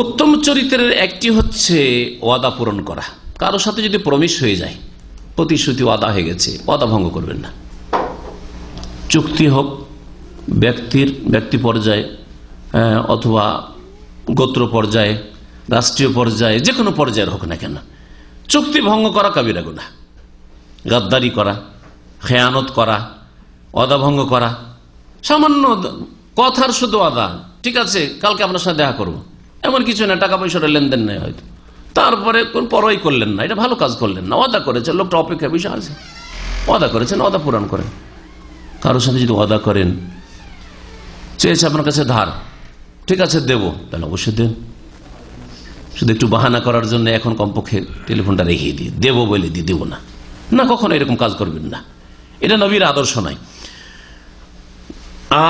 উত্তম চরিত্রের একটি হচ্ছে ওয়াদা পূরণ করা। কারোর সাথে যদি প্রমিস হয়ে যায়, প্রতিশ্রুতি ওয়াদা হয়ে গেছে, ওয়াদা ভঙ্গ করবেন না। চুক্তি হোক ব্যক্তি পর্যায়ে অথবা গোত্র পর্যায়ে, রাষ্ট্রীয় পর্যায়ে, যে কোনো পর্যায়ের হোক না কেন, চুক্তি ভঙ্গ করা কাবিরা গুনাহ। গাদ্দারি করা, খেয়ানত করা, ওয়াদা ভঙ্গ করা, সামান্য কথার শুধু ওয়াদা, ঠিক আছে কালকে আপনার সাথে দেখা করবো, এমন কিছু না, টাকা পয়সার লেনদেন নেই হয়তো, তারপরে কোন পরোয়াই করলেন না, এটা ভালো কাজ করলেন না। ওয়াদা করেছেন, লোকটা অপেক্ষা বিষয় আছে, ওয়াদা করেছেন, ওয়াদা পূরণ করেন। কারোর সাথে যদি ওয়াদা করেন, চেয়েছে আপনার কাছে ধার, ঠিক আছে দেবো, তাহলে অবশ্যই দেন। শুধু একটু বাহানা করার জন্য এখন কমপক্ষে টেলিফোনটা রেখে দিই, দেবো বলে দিয়ে দেবো না, না, কখনো এরকম কাজ করবেন না, এটা নবীর আদর্শ নয়।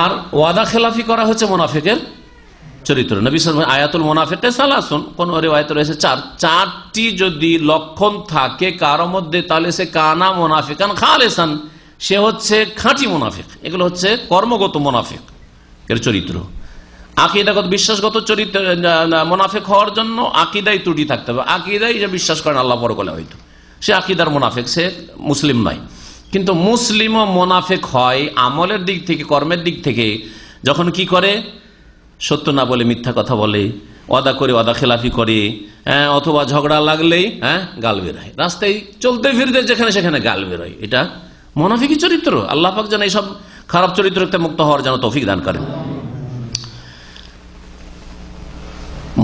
আর ওয়াদা খেলাফি করা হচ্ছে মুনাফিকের চরিত্র। নবী সাল্লাল্লাহু আলাইহি ওয়াসাল্লাম আয়াতুল মুনাফিকে সালাসুন, কোন রিওয়ায়াতে রয়েছে চারটি যদি লক্ষণ থাকে কারোর মধ্যে, তাহলে সে কানা মুনাফিকান খালিসান, সে হচ্ছে খাঁটি মুনাফিক। এগুলো হচ্ছে কর্মগত মুনাফিক এর চরিত্র। আকীদাগত বিশ্বাসগত চরিত্র মুনাফিক হওয়ার জন্য আকীদায় ত্রুটি থাকতে হবে। আকীদায় যে বিশ্বাস করেন আল্লাহ পরকালে, হয়তো সে আকীদার মুনাফিক, সে মুসলিম নয়। কিন্তু মুসলিমও মুনাফিক হয় আমলের দিক থেকে, কর্মের দিক থেকে, যখন কি করে, সত্য না বলে মিথ্যা কথা বলে, ওয়াদা করে ওয়াদা খেলাফি করে, অথবা ঝগড়া লাগলেই গাল বেরোয়, রাস্তায় চলতে ফিরতে যেখানে সেখানে গাল বেরোয়, এটা মুনাফিকি চরিত্র। আল্লাহ পাক যেন এইসব খারাপ চরিত্র থেকে মুক্ত হওয়ার যেন তৌফিক দান করেন।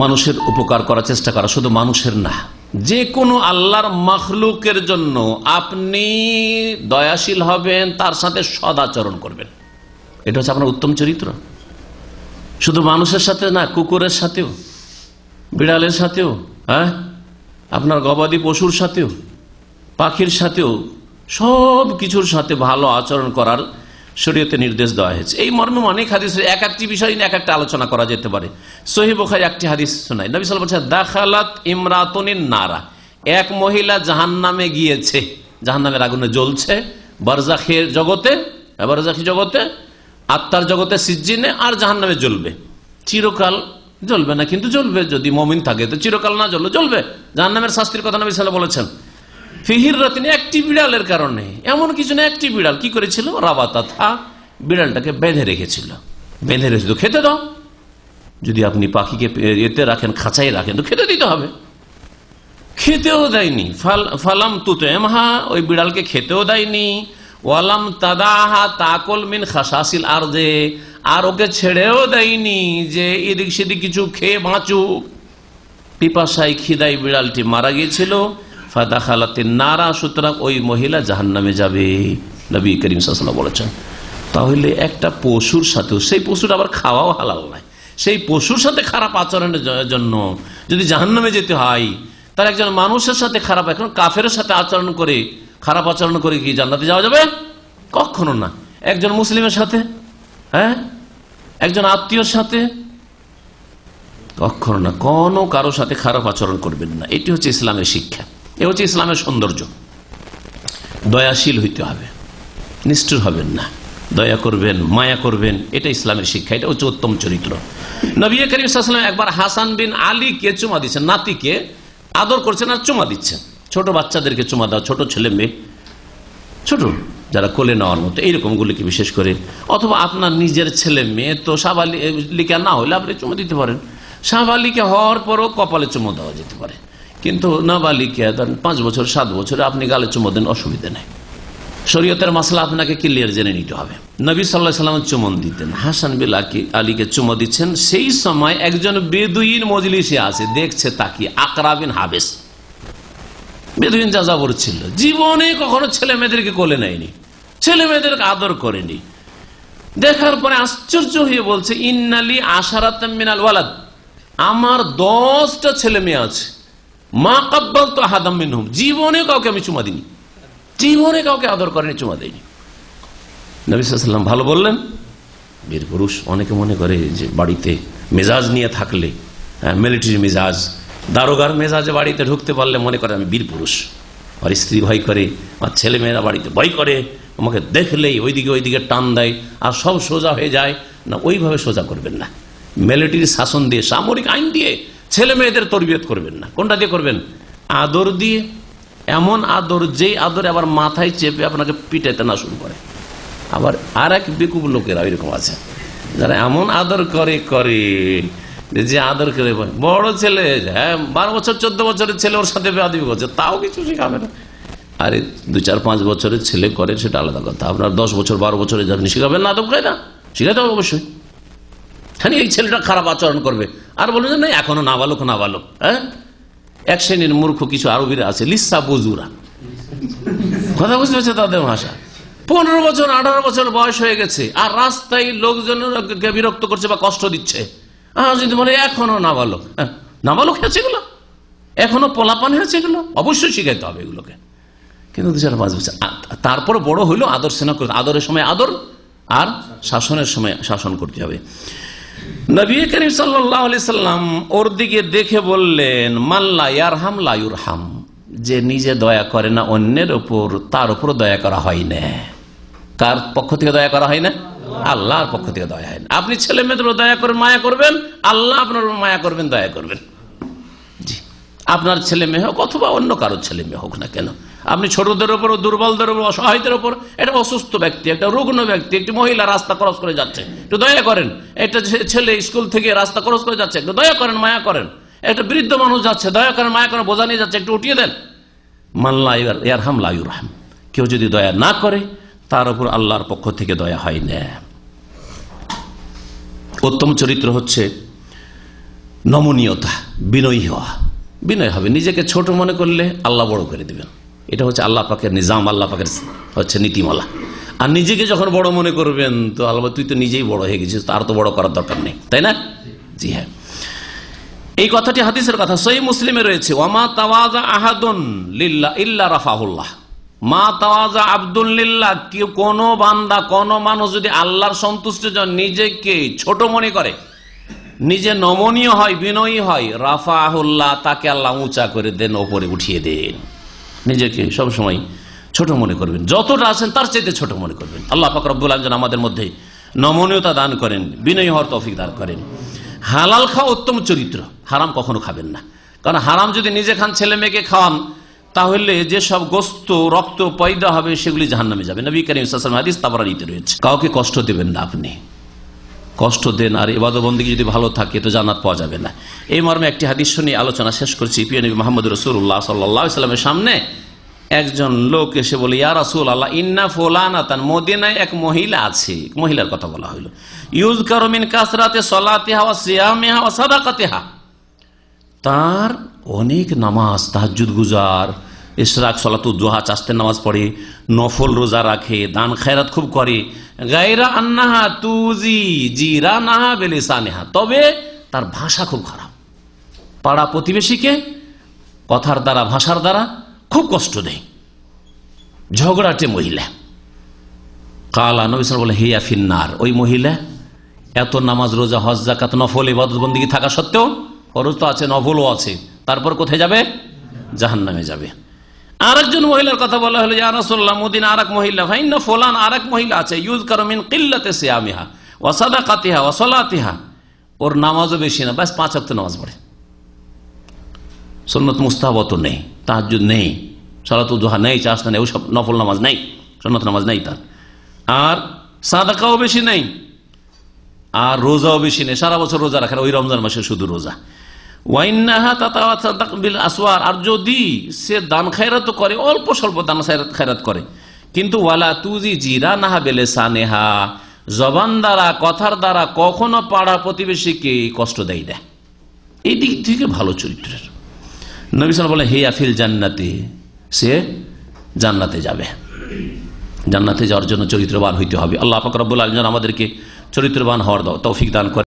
মানুষের উপকার করার চেষ্টা করা, শুধু মানুষের না, যে কোনো আল্লাহর মাখলুকের জন্য আপনি দয়াশীল হবেন, তার সাথে সদাচরণ করবেন, এটা হচ্ছে আপনার উত্তম চরিত্র। শুধু মানুষের সাথে না, কুকুরের সাথেও, বিড়ালের সাথেও, আপনার গবাদি পশুর সাথেও, পাখির সাথেও, সব কিছুর সাথে ভালো আচরণ করার শরীয়তে নির্দেশ দেওয়া হয়েছে। এই মর্মে অনেক হাদিসের এক একটি বিষয় নিয়ে এক একটা আলোচনা করা যেতে পারে। সহিহ বুখারী একটি হাদিস শোনায়, নবী সাল্লাল্লাহু আলাইহি ওয়াসাল্লাম বলেছেন, দাখালাত ইমরাতুনিন নারা, এক মহিলা জাহান্নামে গিয়েছে, জাহান্নামের আগুনে জ্বলছে, বারজাখের জগতে, বারজাখী জগতে, আত্মার জগতে, সিজ্জিনে, আর জাহান্নামে জ্বলবে। চিরকাল জ্বলবে না, কিন্তু জ্বলবে, যদি মুমিন থাকে তো চিরকাল না জ্বলবে, জ্বলবে। জাহান্নামের শাস্তির কথা নবী সাল্লাল্লাহু আলাইহি ওয়াসাল্লাম বলেছেন। ফিহির রাতিন, একটি বিড়ালের কারণে, এমন কিছু না, একটি বিড়াল কি করেছিল, রাবাতাথা, বিড়ালটাকে বেঁধে রেখেছিল, বেঁধে রেখেছিল, খেতে দাও। যদি আপনি পাখিকে এতে রাখেন, খাঁচাই রাখেন, তো খেতে দিতে হবে, খেতেও দেয়নি। ফালাম তুতএমহা, ওই বিড়ালকে খেতেও দেয়নি। ওয়ালাম তাদাহা তাকুল মিন খাসাসিল আরদে, আর ওকে ছেড়েও দেয়নি যে এদিক সেদিক কিছু খেয়ে বাঁচুক। পিপাসায় খিদায় বিড়ালটি মারা গিয়েছিল। ফাদাখালাতিন নারা, সুতরাং ওই মহিলা জাহান্নামে যাবে, নবী করিম সাল্লাল্লাহু আলাইহি ওয়াসাল্লাম বলেছেন। তাহলে একটা পশুর সাথেও, সেই পশুর আবার খাওয়াও হালাল নয়, সেই পশুর সাথে খারাপ আচরণের জন্য যদি জাহান্নামে যেতে হয়, তার একজন মানুষের সাথে খারাপ, এখন কাফের সাথে আচরণ করে, খারাপ আচরণ করে কি জান্নাতে যাওয়া যাবে? কখনো না। একজন মুসলিমের সাথে, একজন আত্মীয়র সাথে, কখনো না। কোনো কারোর সাথে খারাপ আচরণ করবেন না। এটি হচ্ছে ইসলামের শিক্ষা, এ হচ্ছে ইসলামের সৌন্দর্য। দয়াশীল হইতে হবে, নিষ্ঠুর হবেন না, দয়া করবেন, মায়া করবেন, এটা ইসলামের শিক্ষা, এটা হচ্ছে উত্তম চরিত্র। নবী করিম সাল্লাল্লাহু আলাইহি ওয়াসাল্লাম একবার হাসান বিন আলীকে চুমা দিচ্ছেন, নাতিকে আদর করছেন আর চুমা দিচ্ছেন। ছোট বাচ্চাদেরকে চুমা দেওয়া, ছোট ছেলে মেয়ে, ছোট যারা কোলে নেওয়ার মতো, এইরকম গুলিকে বিশেষ করে, অথবা আপনার নিজের ছেলে মেয়ে, তো সাবালিকা না হলে আপনি চুমা দিতে পারেন। সাবালিকা হওয়ার পরও কপালে চুমো দেওয়া যেতে পারে, কিন্তু নাবালিকা 5 বছর 7 বছরে আপনি গালে চুমো দেন, অসুবিধা নেই। শরীয়তের মাসলা আপনাকে ক্লিয়ার জেনে নিতে হবে। নবী সাল্লাল্লাহু আলাইহি ওয়াসাল্লাম চুমন দিতেন, হাসান বিন আলীকে চুমো দিচ্ছেন। সেই সময় একজন বেদুইন মজলিসে আছে, দেখছে তাকিয়ে, আকরা বিন হাবেস, বেদুইন যাযাবর ছিল, জীবনে কখনো ছেলে মেয়েদেরকে কোলে নেয়নি, ছেলে মেয়েদেরকে আদর করেনি। দেখার পরে আশ্চর্য হয়ে বলছে, ইন্নালি আশারাতাম মিনাল ওয়ালাদ, আমার 10টা ছেলে মেয়ে আছে, মা কাব্বালতু আহাদাম মিনহুম, জীবনে কাউকে আমি চুমা দিইনি, জীবনে কাউকে আদর করেনি, চুমা দেয়নি। নবী সাল্লাল্লাহু আলাইহি ওয়াসাল্লাম ভালো বললেন, বীর পুরুষ। অনেকে মনে করে যে বাড়িতে মেজাজ নিয়ে থাকলে, মিলিটারি মেজাজ, দারোগার মেজাজে বাড়িতে ঢুকতে পারলে মনে করে আমি বীর পুরুষ। আর স্ত্রী ভয় করে, আর ছেলে মেয়েরা বাড়িতে ভয় করে, আমাকে দেখলেই ওইদিকে টান দেয়, আর সব সোজা হয়ে যায়। না, ওইভাবে সোজা করবেন না। মিলিটারি শাসন দিয়ে, সামরিক আইন দিয়ে ছেলে মেয়েদের তরবিয়ত করবেন না। কোনটা দিয়ে করবেন? আদর দিয়ে। এমন আদর, যেই আদর আবার মাথায় চেপে আপনাকে পিটাইতে না শুরু করে। আবার আর এক বেকুব লোকেরা এরকম আছে, যারা এমন আদর করে যে আদর করে বড় ছেলে, হ্যাঁ 12 বছর 14 বছরের ছেলে ওর সাথে বেয়াদবি করছে, তাও কিছু শেখাবে না। আরে 2-4-5 বছরের ছেলে করে সেটা আলাদা কথা, আপনার 10 বছর 12 বছরে যাবেন, শিখাবেন না আদব কায়দা? শিখাতে হবে অবশ্যই। হ্যাঁ, এই ছেলেটা খারাপ আচরণ করবে আর বলবেন না এখনো নাবালক। হ্যাঁ, এক শ্রেণীর মূর্খ কিছু আরবিরা আছে, লিসা বুজুরা, কথা বুঝতে পারছে তাদের ভাষা। 15 বছর 18 বছর বয়স হয়ে গেছে আর রাস্তায় লোকজনকে বিরক্ত করছে বা কষ্ট দিচ্ছে, আর যদি বলে এখনো নাবালক। নাবালক হয়েছে এগুলো, এখনো পোলাপান হয়েছে এগুলো, অবশ্যই শিখাইতে হবে এগুলোকে। কিন্তু 2-4-5 বছর তারপরে বড় হইলো আদর সেনা করতে, আদরের সময় আদর আর শাসনের সময় শাসন করতে হবে। নবী করিম সাল্লাল্লাহু আলাইহি সাল্লাম ওর দিকে দেখে বললেন, মান লা ইয়ারহাম লা ইউরহাম, যে নিজে দয়া করে না অন্যের উপর, তার উপর দয়া করা হয় না। কার পক্ষ থেকে দয়া করা হয় না? আল্লাহর পক্ষ থেকে দয়া হয় না। আপনি ছেলে মেয়েদের দয়া করে মায়া করবেন, আল্লাহ আপনার মায়া করবেন, দয়া করবেন। জি, আপনার ছেলে মেয়ে হোক অথবা অন্য কারো ছেলে মেয়ে হোক না কেন, আপনি ছোটদের উপর, দুর্বলদের উপর, অসহায়দের উপর, একটা অসুস্থ ব্যক্তি, একটা রুগ্ন ব্যক্তি, একটি মহিলা রাস্তা ক্রস করে যাচ্ছে, একটু দয়া করেন। একটা ছেলে স্কুল থেকে রাস্তা ক্রস করে যাচ্ছে, একটু দয়া করেন, মায়া করেন। একটা বৃদ্ধ মানুষ যাচ্ছে, দয়া করেন, মায়া করেন, বোঝা নিয়ে যাচ্ছে, একটু উঠিয়ে দেন। মান লা ইয়ারহাম লা ইউরহাম, কেউ যদি দয়া না করে তার উপর আল্লাহর পক্ষ থেকে দয়া হয় না। উত্তম চরিত্র হচ্ছে নমনীয়তা, বিনয়ী হওয়া। বিনয় হবে, নিজেকে ছোট মনে করলে আল্লাহ বড় করে দিবেন। এটা হচ্ছে আল্লাহ পাকের নিজাম, আল্লাহ পাকের হচ্ছে নীতিমালা। আর নিজেকে যখন বড় মনে করবেন তো আল্লাহ, তুই তো নিজেই বড় হয়ে গেছিস, তার তো বড় করার দরকার নেই, তাই না? জি হ্যাঁ, এই কথাটি হাদিসের কথা, সহিহ মুসলিমে রয়েছে, ওয়ামা তাওয়াজা আহাদুন লিল্লাহ ইল্লা রাফাহুল্লাহ, মা তাওয়াজা আব্দুল লিল্লাহ, কেউ কোন বান্দা, কোন মানুষ যদি আল্লাহর সন্তুষ্টির জন্য নিজেকে ছোট মনে করে, নিজে নমনীয় হয়, বিনয়ী হয়, রাফাহুল্লাহ, তাকে আল্লাহ উঁচা করে দেন, ওপরে উঠিয়ে দেন। নিজেকে সবসময় ছোট মনে করবেন, যতটা আছেন তার চাইতে ছোট মনে করবেন। আল্লাহ পাক রব্বুল আলামিন আমাদের মধ্যে নমনীয়তা দান করেন, বিনয়ী হওয়ার তৌফিক দান করেন। হালাল খাওয়া উত্তম চরিত্র, হারাম কখনো খাবেন না। কারণ হারাম যদি নিজে খান, ছেলে মেয়েকে খাওয়ান, তাহলে যে সব গোস্ত রক্ত পয়দা হবে সেগুলি জাহান্নামে যাবে। নবী করিম সাল্লাল্লাহু আলাইহি ওয়াসাল্লাম হাদিস তাবরানীতে রয়েছে। কাউকে কষ্ট দেবেন না, আপনি কষ্ট দেন আর ইবাদত বন্দেগী যদি ভালো থাকে তো জান্নাত পাওয়া যাবে না। এই মর্মে একটি হাদিস শুনে আলোচনা শেষ করছি। প্রিয় নবী মুহাম্মদ রাসূলুল্লাহ সাল্লাল্লাহু আলাইহি ওয়াসাল্লামের সামনে একজন লোক এসে বলে, ইয়া রাসূলুল্লাহ, ইন্না ফুলানাতান, মদিনায় এক মহিলা আছে। মহিলার কথা বলা হলো, ইউযকারু মিন কাসরাতি সালাতিহা ওয়া সিয়ামিহা ওয়া সাদাকাতিহা, তার অনেক নামাজ, তাহাজ্জুদ গুজার, ইশরাক, সালাতুদ দুহা, চাষতের নামাজ পড়ে, নফল রোজা রাখে, দান খায়রাত খুব করে, গায়রা আন্নাহা তুজি জিরানাহা বিলিসানিহা, তবে তার ভাষা খুব খারাপ, পাড়া প্রতিবেশীকে কথার দ্বারা, ভাষার দ্বারা খুব কষ্ট দেয়, ঝগড়াটে মহিলা। কালা, নবী সাল্লাল্লাহু আলাইহি ওয়াসাল্লাম বলে, হিয়া ফিন্নার, ওই মহিলা এত নামাজ রোজা হজ যাকাত নফল ইবাদত বন্দেগী থাকা সত্ত্বেও, ফরজ তো আছে, নফলও আছে, তারপর কোথায় যাবে? জাহান্নামে যাবে। আরেকজন মহিলার কথা বলা হলো, ইয়া রাসূলুল্লাহ, মদিনা আরেক মহিলা, ফাইন্না ফুলান, আরেক মহিলা আছে, ইউযকারু মিন কিল্লাতি সিয়ামিহা ওয়া সাদাকাতিহা ওয়া সালাতিহা, ওর নামাজও বেশি না, বাস 5 ওয়াক্ত নামাজ পড়ে, সুন্নাত মুস্তাহাবত নেই, তাহাজ্জুদ নেই, সালাতুদ দুহা নেই, চাষতা নেই, ওসব নফল নামাজ নেই, সুন্নাত নামাজ নেই তার, আর সাদাকাও বেশি নেই, আর রোজাও বেশি নেই, সারা বছর রোজা রাখে, ওই রমজান মাসে শুধু রোজা। ওয়াইন্নাহা তাতাওয়াসাদাক বিল আসওয়ার, আর যদি সে দান খায়রাত করে, অল্প স্বল্প দান খায়রাত করে, কিন্তু ওয়ালা তুজি জিরানাহা বিলিসানিহা, জবান দ্বারা, কথার দ্বারা কখনো পাড়া প্রতিবেশীকে কষ্ট দেয় না। এই দিক থেকে ভালো চরিত্রের। নবী সাল্লাল্লাহু আলাইহি ওয়াসাল্লাম বলে, হিয়া ফিল জান্নাতি, সে জান্নাতে যাবে। জান্নাতে যাওয়ার জন্য চরিত্রবান হইতে হবে। আল্লাহ পাক রব্বুল আলামিন আমাদেরকে চরিত্রবান হওয়ার তৌফিক দান করে।